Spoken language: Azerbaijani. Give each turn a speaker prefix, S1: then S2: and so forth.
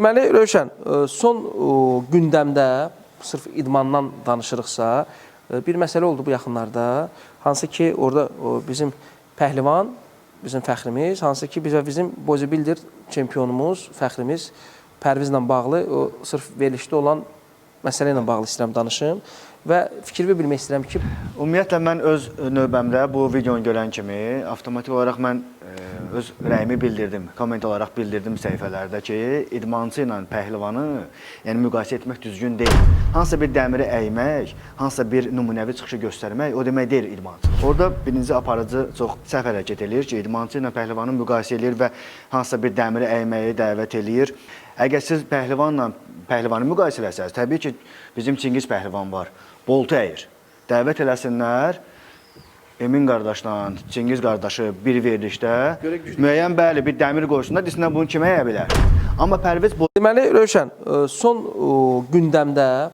S1: Deməli, Rövşən, son gündəmdə sırf idmandan danışırıqsa, bir məsələ oldu bu yaxınlarda. Hansı ki, orada bizim pəhlivan, bizim fəxrimiz, hansı ki, bizim bodybuilder çempionumuz, fəxrimiz Pərvizlə bağlı, sırf verilişdə olan məsələ ilə bağlı istəyirəm danışım və fikrimi bilmək istəyirəm ki...
S2: Ümumiyyətlə, mən öz növbəmdə bu videonu görən kimi, avtomatik olaraq mən öz rəyimi bildirdim, komment olaraq bildirdim səhifələrdə ki, idmançı ilə pəhlivanı müqayisə etmək düzgün deyil. Hansısa bir dəmiri əymək, hansısa bir nümunəvi çıxışı göstərmək, o demək deyil idmançı. Orada birinci aparıcı çox səhv hərəkət edir ki, idmançı ilə pəhlivanı müqayisə edir və hansısa bir dəmiri əyməyi dəvət edir. Əgər siz pəhlivanla pəhlivanı müqayisə eləsəniz, təbii ki, bizim Çingiz pəhlivan var, boltu əyir. Dəvət eləsinlər, Emin qardaşla Çingiz qardaşı bir verilişdə müəyyən bəli bir dəmir qoysunlar, desinlər bunu kimə əyə bilər. Amma Pərviz...
S1: Deməli, Rövşən, son gündəmdə